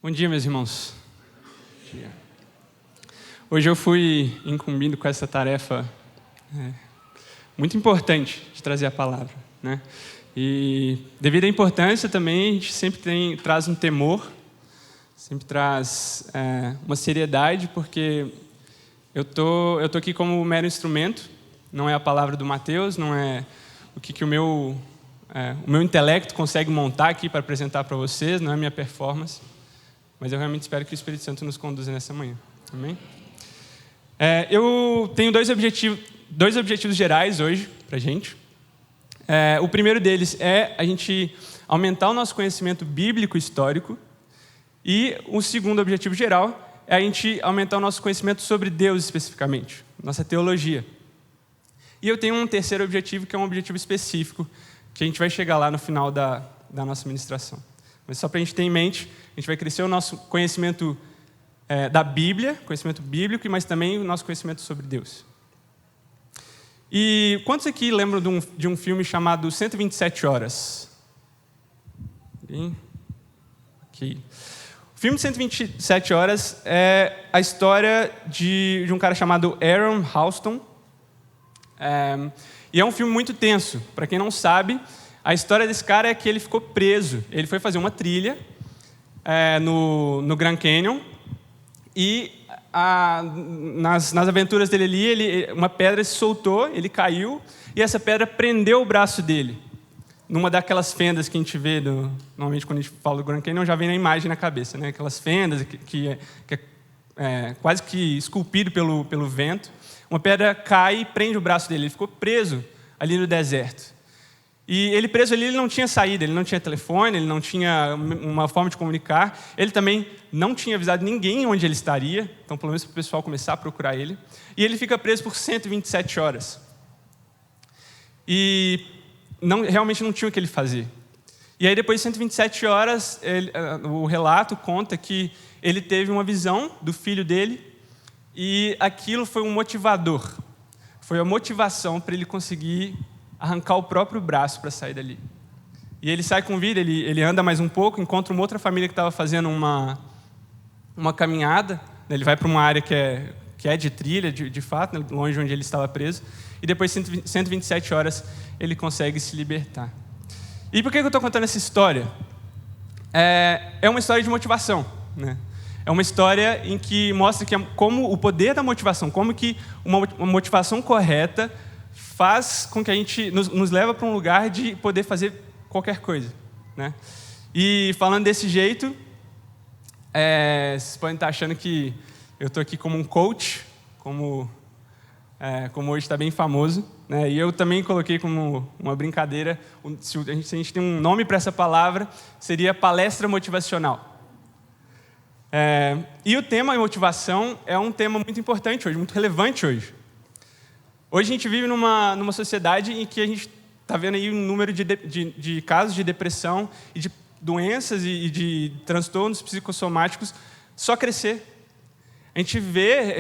Bom dia, meus irmãos. Bom dia. Hoje eu fui incumbido com essa tarefa muito importante de trazer a palavra, né? E devido à importância também, a gente sempre traz um temor, sempre traz uma seriedade, porque eu tô aqui como mero instrumento, não é a palavra do Mateus, não é o que o meu intelecto consegue montar aqui para apresentar para vocês, não é a minha performance. Mas eu realmente espero que o Espírito Santo nos conduza nessa manhã. Amém? Eu tenho dois objetivos gerais hoje para a gente. O primeiro deles é a gente aumentar o nosso conhecimento bíblico histórico. E o segundo objetivo geral é a gente aumentar o nosso conhecimento sobre Deus especificamente, nossa teologia. E eu tenho um terceiro objetivo, que é um objetivo específico, que a gente vai chegar lá no final da nossa ministração. Mas só para a gente ter em mente, a gente vai crescer o nosso conhecimento da Bíblia, conhecimento bíblico, mas também o nosso conhecimento sobre Deus. E quantos aqui lembram de um filme chamado 127 Horas? Aqui. O filme 127 Horas é a história de um cara chamado Aaron Halston. E é um filme muito tenso. Para quem não sabe, a história desse cara é que ele ficou preso. Ele foi fazer uma trilha no Grand Canyon e nas aventuras dele ali, uma pedra se soltou, ele caiu e essa pedra prendeu o braço dele. Numa daquelas fendas que a gente vê, normalmente quando a gente fala do Grand Canyon, já vem a imagem na cabeça, né? Aquelas fendas que é quase que esculpido pelo vento. Uma pedra cai e prende o braço dele. Ele ficou preso ali no deserto. E ele preso ali, ele não tinha saída, ele não tinha telefone, ele não tinha uma forma de comunicar. Ele também não tinha avisado ninguém onde ele estaria, então pelo menos para o pessoal começar a procurar ele. E ele fica preso por 127 horas. E realmente não tinha o que ele fazer. E aí depois de 127 horas, o relato conta que ele teve uma visão do filho dele e aquilo foi um motivador. Foi a motivação para ele conseguir arrancar o próprio braço para sair dali. E ele sai com vida, ele anda mais um pouco, encontra uma outra família que estava fazendo uma caminhada. Ele vai para uma área que é de trilha, de fato, longe onde ele estava preso. E depois de 127 horas, ele consegue se libertar. E por que eu estou contando essa história? É uma história de motivação, né? É uma história em que mostra como o poder da motivação, como que uma motivação correta faz com que a gente nos leva para um lugar de poder fazer qualquer coisa, né? E falando desse jeito, vocês podem estar achando que eu estou aqui como um coach, como hoje está bem famoso, né? E eu também coloquei como uma brincadeira, se a gente tem um nome para essa palavra, seria palestra motivacional. E o tema motivação é um tema muito importante hoje, muito relevante hoje. Hoje a gente vive numa sociedade em que a gente está vendo aí um número de casos de depressão e de doenças e de transtornos psicossomáticos só crescer. A gente vê,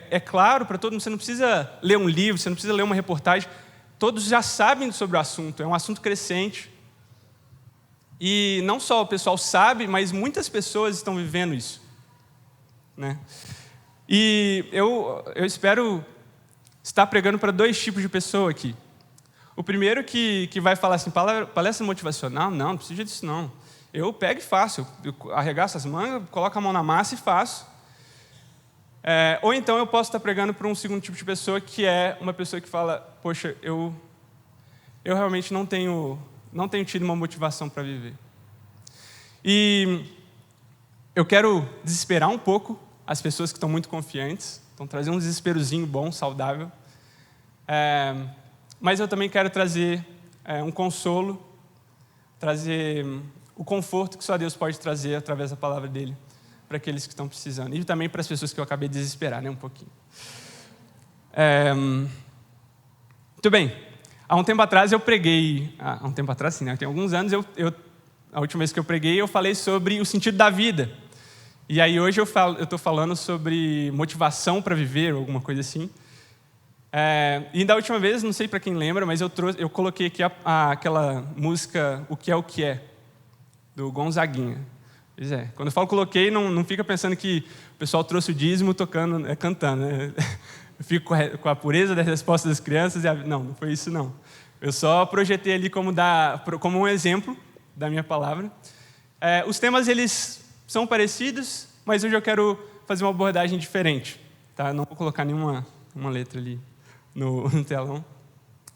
é claro para todo mundo, você não precisa ler um livro, você não precisa ler uma reportagem, todos já sabem sobre o assunto, é um assunto crescente. E não só o pessoal sabe, mas muitas pessoas estão vivendo isso, né? E eu espero estar pregando para dois tipos de pessoa aqui. O primeiro que vai falar assim, palestra motivacional, não precisa disso não. Eu pego e faço, eu arregaço as mangas, coloco a mão na massa e faço. Ou então eu posso estar pregando para um segundo tipo de pessoa, que é uma pessoa que fala, poxa, eu realmente não tenho tido uma motivação para viver. E eu quero desesperar um pouco as pessoas que estão muito confiantes, estão trazendo um desesperozinho bom, saudável. Mas eu também quero trazer um consolo, trazer o conforto que só Deus pode trazer através da palavra dele para aqueles que estão precisando. E também para as pessoas que eu acabei de desesperar, né, um pouquinho. Muito bem. Há um tempo atrás eu preguei... Há um tempo atrás, sim, né? Tem alguns anos, a última vez que eu preguei, eu falei sobre o sentido da vida. E aí hoje eu estou falando sobre motivação para viver, ou alguma coisa assim. E da última vez, não sei para quem lembra, mas eu coloquei aqui aquela música O Que É, do Gonzaguinha. Pois é. Quando eu falo coloquei, não fica pensando que o pessoal trouxe o dízimo tocando, cantando, né? Eu fico com a pureza das respostas das crianças. Não foi isso, não. Eu só projetei ali como um exemplo da minha palavra. Os temas, eles são parecidos, mas hoje eu quero fazer uma abordagem diferente. Tá? Não vou colocar nenhuma letra ali no telão.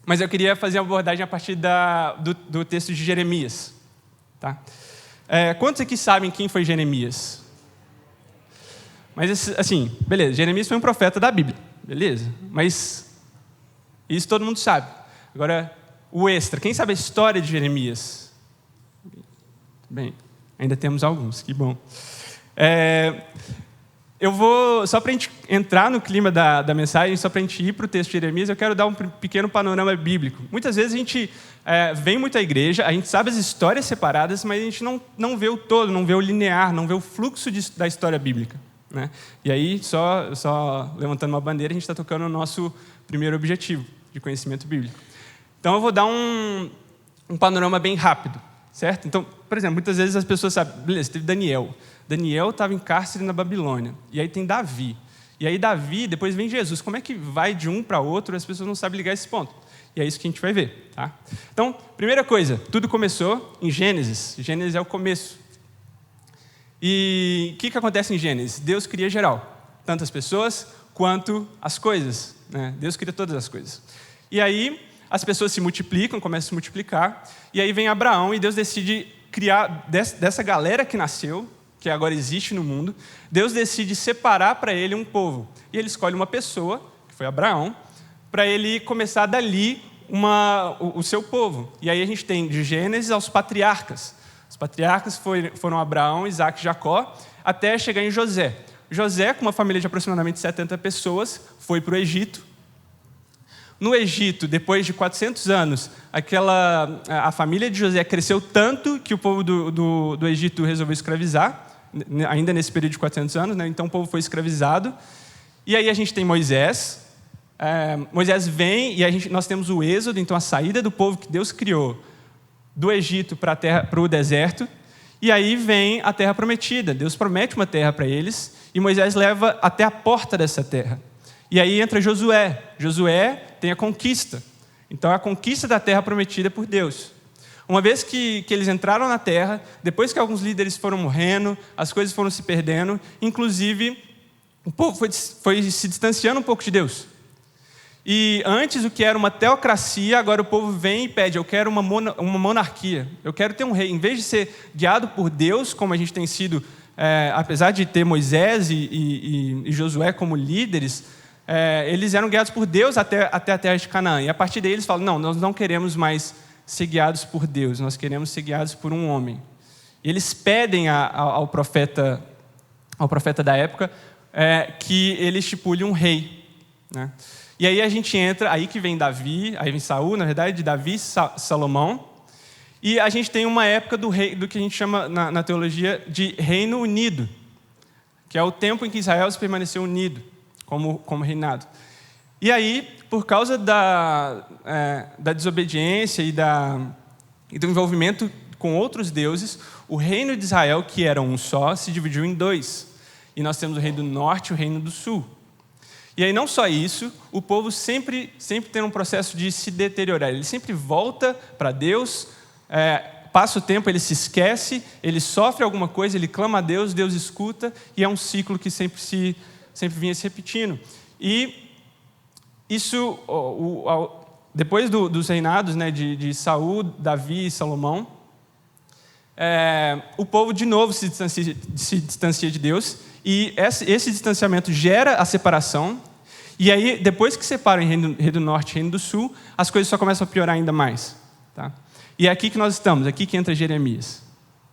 Mas eu queria fazer uma abordagem a partir do texto de Jeremias. Tá? Quantos aqui sabem quem foi Jeremias? Mas, assim, beleza, Jeremias foi um profeta da Bíblia, beleza? Mas isso todo mundo sabe. Agora, o extra, quem sabe a história de Jeremias? Bem, ainda temos alguns, que bom. Eu vou, só para a gente entrar no clima da mensagem, só para a gente ir para o texto de Jeremias, eu quero dar um pequeno panorama bíblico. Muitas vezes a gente vem muito à igreja, a gente sabe as histórias separadas, mas a gente não vê o todo, não vê o linear, não vê o fluxo da história bíblica. Né? E aí, só levantando uma bandeira, a gente está tocando o nosso primeiro objetivo de conhecimento bíblico. Então, eu vou dar um panorama bem rápido, certo? Então, por exemplo, muitas vezes as pessoas sabem, beleza, teve Daniel. Daniel estava em cárcere na Babilônia. E aí tem Davi. E aí Davi, depois vem Jesus. Como é que vai de um para outro? As pessoas não sabem ligar esse ponto. E é isso que a gente vai ver. Tá? Então, primeira coisa, tudo começou em Gênesis. Gênesis é o começo. E o que acontece em Gênesis? Deus cria geral. Tanto as pessoas quanto as coisas. Né? Deus cria todas as coisas. E aí as pessoas se multiplicam, começam a se multiplicar. E aí vem Abraão e Deus decide criar, dessa galera que nasceu, que agora existe no mundo, Deus decide separar para ele um povo. E ele escolhe uma pessoa, que foi Abraão, para ele começar dali o seu povo. E aí a gente tem de Gênesis aos patriarcas. Os patriarcas foram Abraão, Isaac e Jacó, até chegar em José. José, com uma família de aproximadamente 70 pessoas, foi para o Egito. No Egito, depois de 400 anos, a família de José cresceu tanto que o povo do Egito resolveu escravizar, ainda nesse período de 400 anos, né? Então o povo foi escravizado. E aí a gente tem Moisés. Moisés vem e nós temos o êxodo, então a saída do povo que Deus criou do Egito para o deserto. E aí vem a terra prometida. Deus promete uma terra para eles e Moisés leva até a porta dessa terra. E aí entra Josué. Josué tem a conquista. Então é a conquista da terra prometida por Deus. Uma vez que eles entraram na terra, depois que alguns líderes foram morrendo, as coisas foram se perdendo, inclusive o povo foi se distanciando um pouco de Deus. E antes o que era uma teocracia, agora o povo vem e pede, eu quero uma monarquia, eu quero ter um rei. Em vez de ser guiado por Deus, como a gente tem sido, apesar de ter Moisés e Josué como líderes, eles eram guiados por Deus até a terra de Canaã. E a partir daí eles falam, não, nós não queremos mais ser guiados por Deus, nós queremos ser guiados por um homem. E eles pedem ao profeta da época que ele estipule um rei. Né? E aí a gente entra, aí que vem Davi, aí vem Saul, na verdade, de Davi, Salomão. E a gente tem uma época do que a gente chama na teologia de Reino Unido, que é o tempo em que Israel se permaneceu unido como reinado. E aí, por causa da desobediência e do envolvimento com outros deuses, o reino de Israel, que era um só, se dividiu em dois. E nós temos o reino do norte e o reino do sul. E aí não só isso, o povo sempre tem um processo de se deteriorar. Ele sempre volta para Deus, passa o tempo, ele se esquece, ele sofre alguma coisa, ele clama a Deus, Deus escuta, e é um ciclo que sempre vinha se repetindo. E isso, depois dos reinados, né, de Saul, Davi e Salomão, o povo de novo se distancia de Deus, e esse distanciamento gera a separação, e aí, depois que separa o reino do norte e o reino do sul, as coisas só começam a piorar ainda mais. Tá? E é aqui que nós estamos, aqui que entra Jeremias.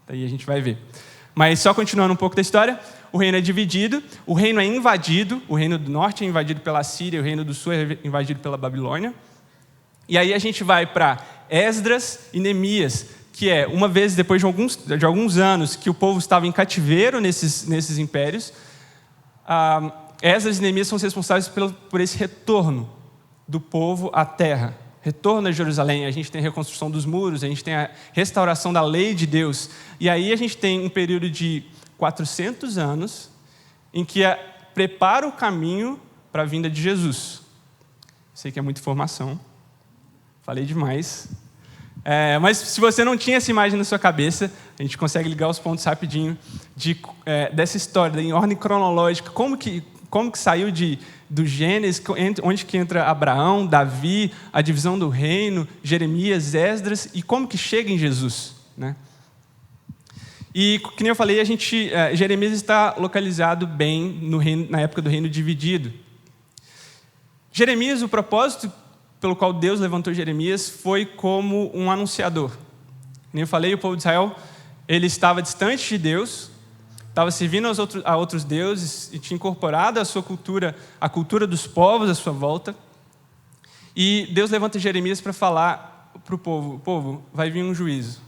Daí a gente vai ver. Mas só continuando um pouco da história, o reino é dividido, o reino é invadido, o reino do norte é invadido pela Síria, o reino do sul é invadido pela Babilônia. E aí a gente vai para Esdras e Neemias, que é, uma vez depois de alguns anos que o povo estava em cativeiro nesses impérios, Esdras e Neemias são responsáveis por esse retorno do povo à terra. retorno a Jerusalém, a gente tem a reconstrução dos muros, a gente tem a restauração da lei de Deus. E aí a gente tem um período de 400 anos em que prepara o caminho para a vinda de Jesus. Sei que é muita informação, falei demais. Mas se você não tinha essa imagem na sua cabeça, a gente consegue ligar os pontos rapidinho dessa história, em ordem cronológica, como que saiu do Gênesis, onde que entra Abraão, Davi, a divisão do reino, Jeremias, Esdras, e como que chega em Jesus, né? E, como eu falei, Jeremias está localizado bem na época do reino dividido. Jeremias, o propósito pelo qual Deus levantou Jeremias foi como um anunciador. Como eu falei, o povo de Israel, ele estava distante de Deus, estava servindo a outros deuses e tinha incorporado a sua cultura, a cultura dos povos à sua volta. E Deus levanta Jeremias para falar para o povo, vai vir um juízo.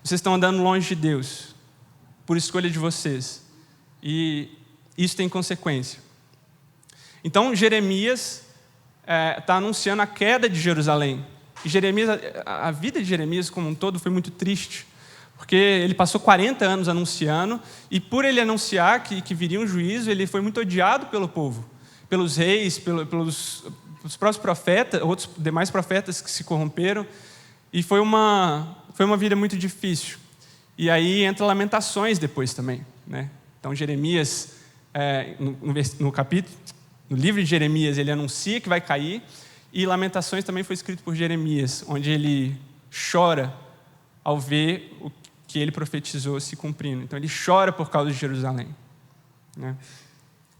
Vocês estão andando longe de Deus, por escolha de vocês. E isso tem consequência. Então, Jeremias está anunciando a queda de Jerusalém. E a vida de Jeremias como um todo foi muito triste, porque ele passou 40 anos anunciando, e por ele anunciar que viria um juízo, ele foi muito odiado pelo povo, pelos reis, pelos próprios profetas, outros demais profetas que se corromperam, e foi uma vida muito difícil. E aí entra Lamentações depois também, né? Então Jeremias, no livro de Jeremias, ele anuncia que vai cair, e Lamentações também foi escrito por Jeremias, onde ele chora ao ver o que ele profetizou se cumprindo. Então ele chora por causa de Jerusalém, né?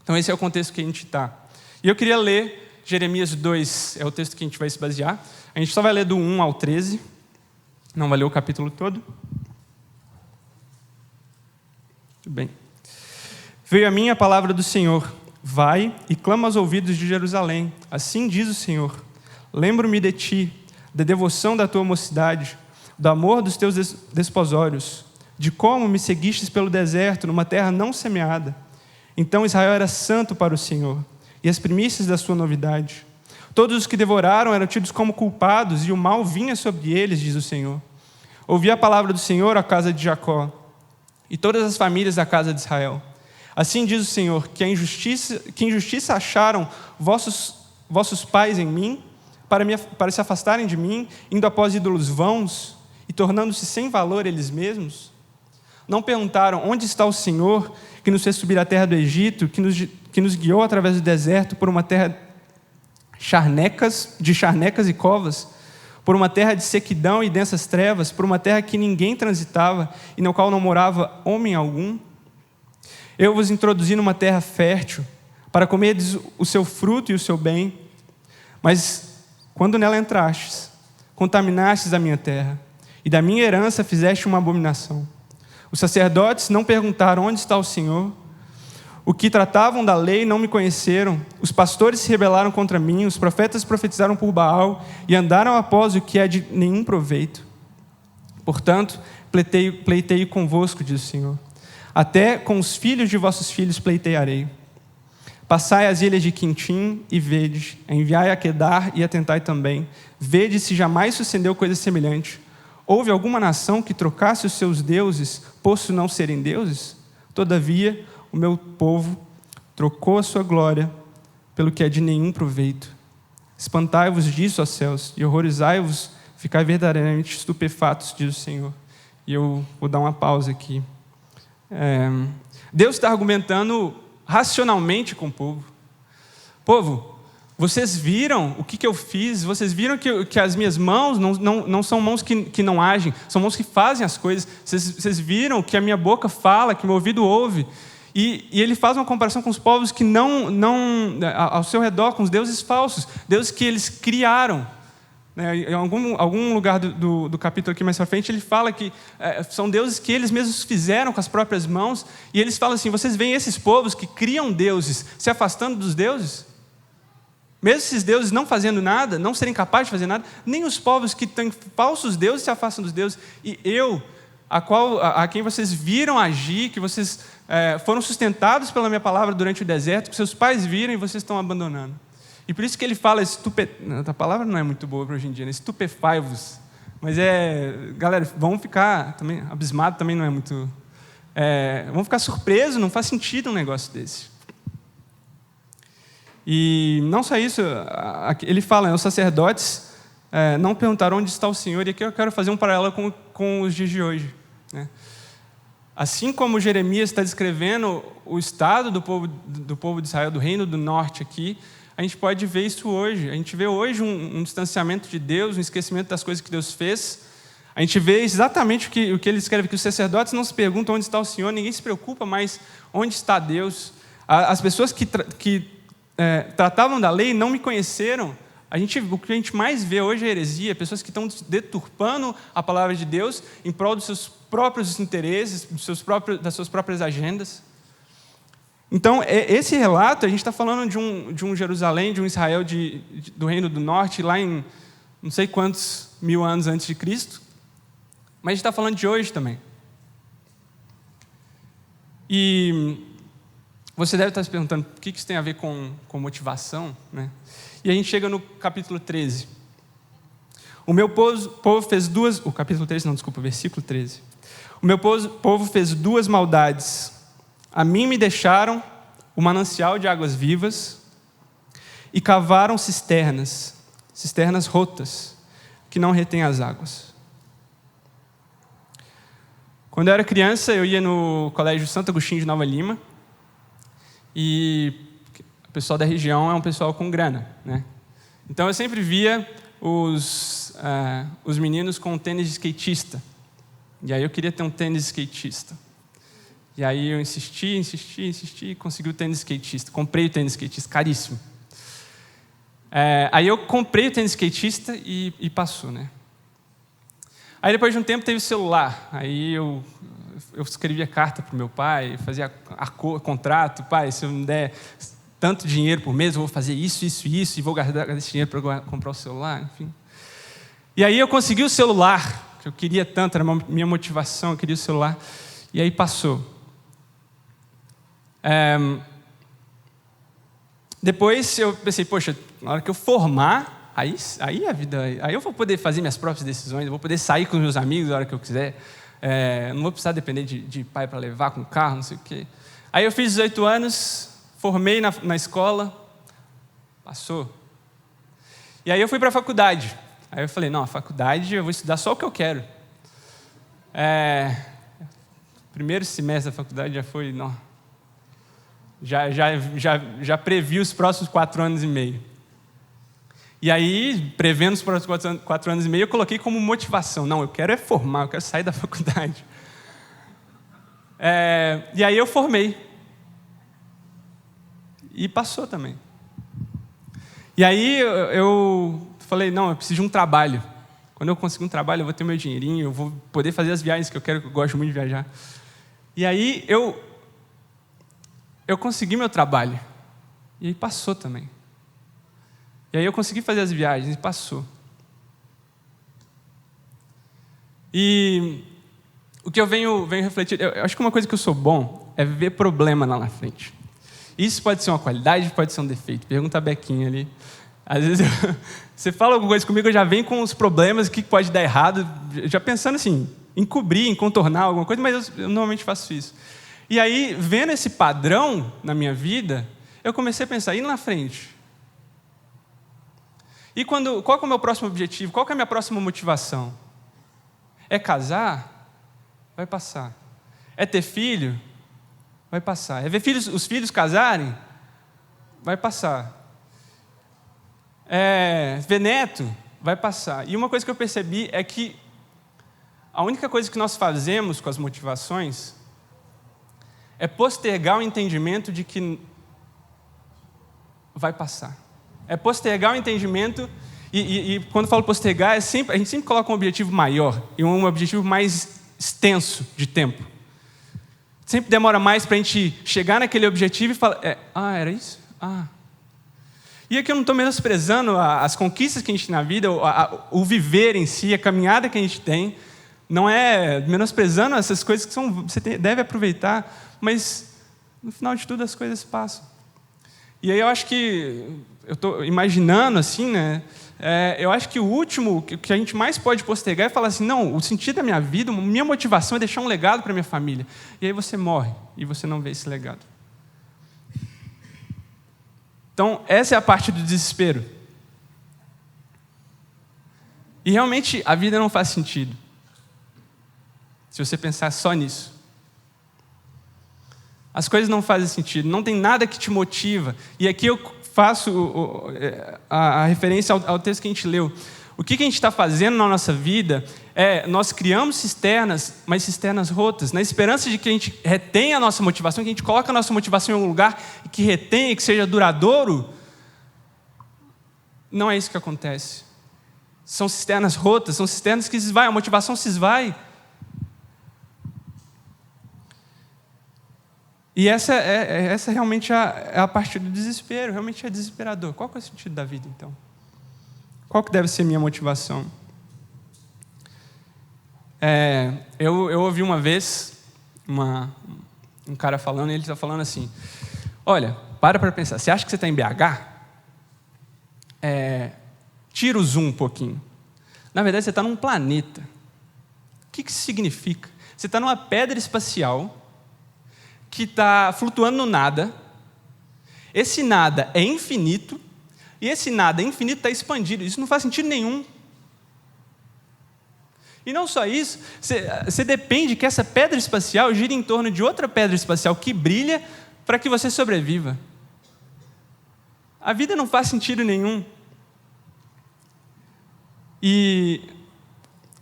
Então esse é o contexto que a gente está. E eu queria ler Jeremias 2, é o texto que a gente vai se basear. A gente só vai ler do 1 ao 13, não vai ler o capítulo todo. Tudo bem. Veio a mim a palavra do Senhor: vai e clama aos ouvidos de Jerusalém. Assim diz o Senhor: lembro-me de ti, da devoção da tua mocidade, do amor dos teus desposórios, de como me seguistes pelo deserto, numa terra não semeada. Então Israel era santo para o Senhor, e as primícias da sua novidade. Todos os que devoraram eram tidos como culpados, e o mal vinha sobre eles, diz o Senhor. Ouvi a palavra do Senhor, a casa de Jacó, e todas as famílias da casa de Israel. Assim diz o Senhor, que injustiça acharam vossos pais em mim, para se afastarem de mim, indo após ídolos vãos, e tornando-se sem valor eles mesmos? Não perguntaram, onde está o Senhor, que nos fez subir à terra do Egito, que nos guiou através do deserto por uma terra de charnecas e covas, por uma terra de sequidão e densas trevas, por uma terra que ninguém transitava e no qual não morava homem algum? Eu vos introduzi numa terra fértil, para comerdes o seu fruto e o seu bem. Mas, quando nela entrastes, contaminastes a minha terra, e da minha herança fizeste uma abominação. Os sacerdotes não perguntaram, onde está o Senhor? O que tratavam da lei não me conheceram. Os pastores se rebelaram contra mim, os profetas profetizaram por Baal, e andaram após o que é de nenhum proveito. Portanto, pleiteio convosco, diz o Senhor. Até com os filhos de vossos filhos pleitearei. Passai as ilhas de Quintim e vede, enviai a Quedar e atentai também. Vede se jamais sucedeu coisa semelhante. Houve alguma nação que trocasse os seus deuses, posto não serem deuses? Todavia, o meu povo trocou a sua glória pelo que é de nenhum proveito. Espantai-vos disso, ó céus, e horrorizai-vos, ficai verdadeiramente estupefatos, diz o Senhor. E eu vou dar uma pausa aqui. Deus está argumentando racionalmente com o povo. Povo, vocês viram o que eu fiz? Vocês viram que as minhas mãos não são mãos que não agem, são mãos que fazem as coisas. Vocês viram que a minha boca fala, que meu ouvido ouve. E ele faz uma comparação com os povos que não ao seu redor, com os deuses falsos, deuses que eles criaram. Em algum lugar do capítulo aqui mais para frente, ele fala que são deuses que eles mesmos fizeram com as próprias mãos, e eles falam assim, vocês veem esses povos que criam deuses se afastando dos deuses? Mesmo esses deuses não fazendo nada, não serem capazes de fazer nada, nem os povos que têm falsos deuses se afastam dos deuses. E eu, a quem vocês viram agir, que vocês foram sustentados pela minha palavra durante o deserto, que seus pais viram e vocês estão abandonando. E por isso que ele fala, a palavra não é muito boa para hoje em dia, né? Estupefai-vos. Mas galera, vamos ficar também, abismado também não é muito... vamos ficar surpresos, não faz sentido um negócio desse. E não só isso, ele fala, os sacerdotes não perguntaram onde está o Senhor, e aqui eu quero fazer um paralelo com os dias de hoje, né? Assim como Jeremias está descrevendo o estado do povo de Israel, do reino do norte aqui, a gente pode ver isso hoje. A gente vê hoje um distanciamento de Deus, um esquecimento das coisas que Deus fez. A gente vê exatamente o que ele escreve, que os sacerdotes não se perguntam onde está o Senhor, ninguém se preocupa mais onde está Deus. As pessoas que tratavam da lei não me conheceram. O que a gente mais vê hoje é heresia, pessoas que estão deturpando a palavra de Deus em prol dos seus próprios interesses, das suas próprias agendas. Então, esse relato, a gente está falando de um Jerusalém, de um Israel do Reino do Norte, lá em não sei quantos mil anos antes de Cristo, mas a gente está falando de hoje também. E você deve estar se perguntando o que isso tem a ver com motivação, né? E a gente chega no capítulo 13. O meu povo fez versículo 13. O meu povo fez duas maldades. A mim me deixaram o manancial de águas vivas e cavaram cisternas rotas, que não retêm as águas. Quando eu era criança, eu ia no Colégio Santo Agostinho de Nova Lima, e o pessoal da região é um pessoal com grana, né? Então eu sempre via os meninos com tênis de skatista. E aí eu queria ter um tênis de skatista. E aí eu insisti, e consegui o tênis de skatista. Comprei o tênis de skatista, caríssimo. Aí eu comprei o tênis de skatista e passou, né? Aí depois de um tempo teve o celular. Aí eu escrevia carta para o meu pai, fazia contrato. Pai, se eu me der tanto dinheiro por mês, eu vou fazer isso, e vou guardar esse dinheiro para comprar o celular, enfim. E aí eu consegui o celular, que eu queria tanto, era a minha motivação, eu queria o celular. E aí passou. Depois eu pensei, poxa, na hora que eu formar, aí a vida, aí eu vou poder fazer minhas próprias decisões, eu vou poder sair com os meus amigos na hora que eu quiser, não vou precisar depender de pai para levar com carro, não sei o quê. Aí eu fiz 18 anos, formei na escola, passou. E aí eu fui para a faculdade. Aí eu falei, não, a faculdade eu vou estudar só o que eu quero. Primeiro semestre da faculdade já foi, não, já previ os próximos 4 anos e meio. E aí, prevendo os próximos 4 anos e meio, eu coloquei como motivação. Não, eu quero formar, eu quero sair da faculdade. E aí eu formei. E passou também. E aí eu falei, não, eu preciso de um trabalho. Quando eu conseguir um trabalho, eu vou ter meu dinheirinho, eu vou poder fazer as viagens que eu quero, que eu gosto muito de viajar. E aí eu consegui meu trabalho. E aí passou também. E aí eu consegui fazer as viagens e passou. E o que eu venho refletir, eu acho que uma coisa que eu sou bom é ver problema lá na frente. Isso pode ser uma qualidade, pode ser um defeito. Pergunta a Bequinha ali. Às vezes você fala alguma coisa comigo, eu já venho com os problemas, o que pode dar errado, já pensando assim, em cobrir, em contornar alguma coisa, mas eu normalmente faço isso. E aí, vendo esse padrão na minha vida, eu comecei a pensar, e lá na frente? E qual que é o meu próximo objetivo? Qual que é a minha próxima motivação? É casar? Vai passar. É ter filho? Vai passar. É ver os filhos casarem? Vai passar. Ver neto? Vai passar. E uma coisa que eu percebi é que a única coisa que nós fazemos com as motivações é postergar o entendimento de que vai passar. É postergar o entendimento, e quando eu falo postergar, a gente sempre coloca um objetivo maior e um objetivo mais extenso de tempo. Sempre demora mais para a gente chegar naquele objetivo e falar, era isso? E aqui eu não estou menosprezando as conquistas que a gente tem na vida, o viver em si, a caminhada que a gente tem, não é menosprezando essas coisas que deve aproveitar, mas no final de tudo as coisas passam. E aí eu acho que, eu estou imaginando assim, né? Eu acho que o último que a gente mais pode postergar é falar assim, não, o sentido da minha vida, minha motivação é deixar um legado para minha família. E aí você morre e você não vê esse legado. Então, essa é a parte do desespero. E realmente a vida não faz sentido, se você pensar só nisso. As coisas não fazem sentido, não tem nada que te motiva. E aqui eu faço a referência ao texto que a gente leu. O que a gente está fazendo na nossa vida nós criamos cisternas, mas cisternas rotas, na esperança de que a gente retenha a nossa motivação, que a gente coloque a nossa motivação em algum lugar e que retenha, que seja duradouro. Não é isso que acontece. São cisternas rotas, são cisternas que se esvai, a motivação se esvai. E essa realmente é a parte do desespero, realmente é desesperador. Qual que é o sentido da vida, então? Qual que deve ser a minha motivação? Eu ouvi uma vez um cara falando, e ele está falando assim, olha, para pensar, você acha que você está em BH? Tira o zoom um pouquinho. Na verdade, você está num planeta. O que isso significa? Você está numa pedra espacial que está flutuando no nada. Esse nada é infinito, e esse nada infinito está expandido. Isso não faz sentido nenhum. E não só isso, você depende que essa pedra espacial gire em torno de outra pedra espacial que brilha para que você sobreviva. A vida não faz sentido nenhum.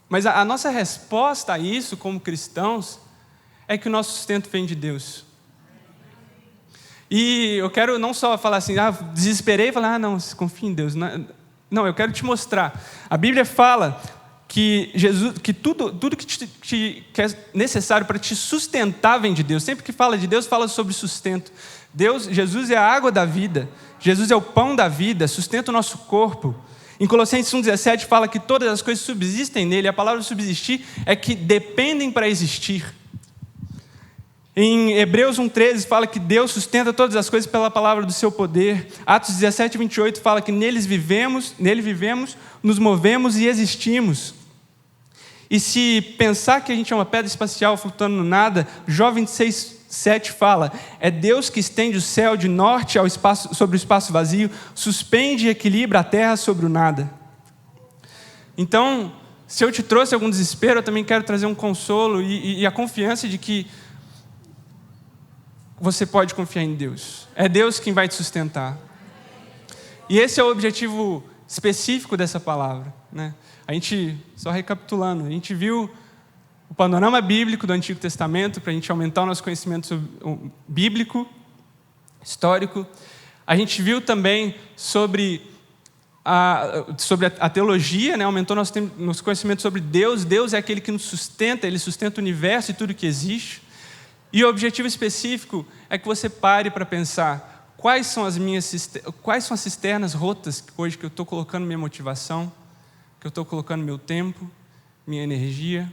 Mas a nossa resposta a isso, como cristãos, é que o nosso sustento vem de Deus. E eu quero não só falar assim, desesperei e falar, não, confia em Deus. Não, eu quero te mostrar. A Bíblia fala que tudo que é necessário para te sustentar vem de Deus. Sempre que fala de Deus, fala sobre sustento. Jesus é a água da vida. Jesus é o pão da vida, sustenta o nosso corpo. Em Colossenses 1,17 fala que todas as coisas subsistem nele. A palavra subsistir é que dependem para existir. Em Hebreus 1,13 fala que Deus sustenta todas as coisas pela palavra do seu poder. Atos 17:28 fala que nele vivemos, nos movemos e existimos. E se pensar que a gente é uma pedra espacial flutuando no nada, Jó 26:7 fala, é Deus que estende o céu de norte ao espaço, sobre o espaço vazio, suspende e equilibra a terra sobre o nada. Então, se eu te trouxe algum desespero, eu também quero trazer um consolo e a confiança de que você pode confiar em Deus. É Deus quem vai te sustentar. E esse é o objetivo específico dessa palavra, né? A gente, só recapitulando, a gente viu o panorama bíblico do Antigo Testamento para a gente aumentar o nosso conhecimento bíblico, histórico. A gente viu também sobre a teologia, né? Aumentou nosso conhecimento sobre Deus. Deus é aquele que nos sustenta, Ele sustenta o universo e tudo que existe. E o objetivo específico é que você pare para pensar quais são as cisternas rotas hoje que eu estou colocando minha motivação, que eu estou colocando meu tempo, minha energia.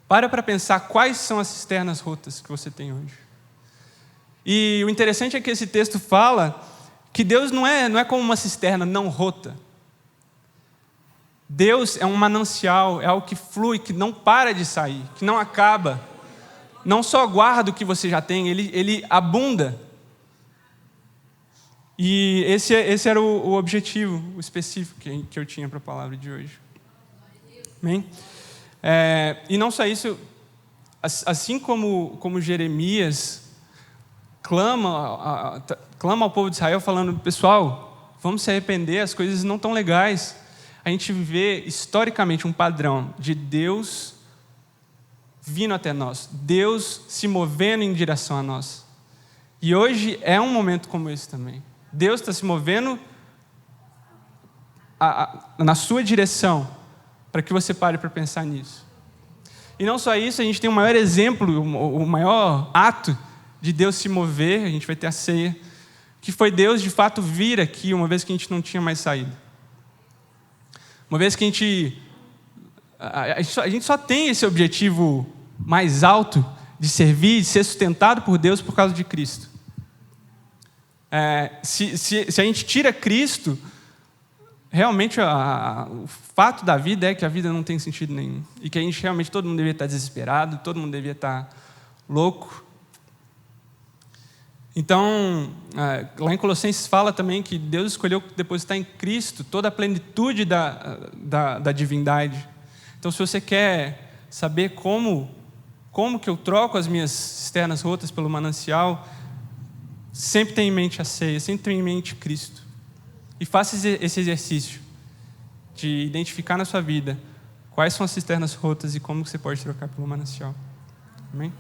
Para pensar quais são as cisternas rotas que você tem hoje. E o interessante é que esse texto fala que Deus não é como uma cisterna não rota. Deus é um manancial, é algo que flui, que não para de sair, que não acaba. Não só guarda o que você já tem, ele abunda. E esse era o objetivo específico que eu tinha para a palavra de hoje. Amém? E não só isso, assim como Jeremias clama ao povo de Israel falando, pessoal, vamos se arrepender, as coisas não estão legais. A gente vê historicamente um padrão de Deus vindo até nós, Deus se movendo em direção a nós. E hoje é um momento como esse também. Deus está se movendo na sua direção, para que você pare para pensar nisso. E não só isso, a gente tem o maior exemplo, o maior ato de Deus se mover, a gente vai ter a ceia, que foi Deus de fato vir aqui, uma vez que a gente não tinha mais saído. Uma vez que a gente só tem esse objetivo mais alto de servir, de ser sustentado por Deus por causa de Cristo. Se a gente tira Cristo, realmente o fato da vida é que a vida não tem sentido nenhum. E que a gente realmente, todo mundo devia estar desesperado, todo mundo devia estar louco. Então, lá em Colossenses fala também que Deus escolheu depositar em Cristo toda a plenitude da divindade. Então, se você quer saber como que eu troco as minhas cisternas rotas pelo manancial, sempre tenha em mente a ceia, sempre tenha em mente Cristo. E faça esse exercício de identificar na sua vida quais são as cisternas rotas e como você pode trocar pelo manancial. Amém?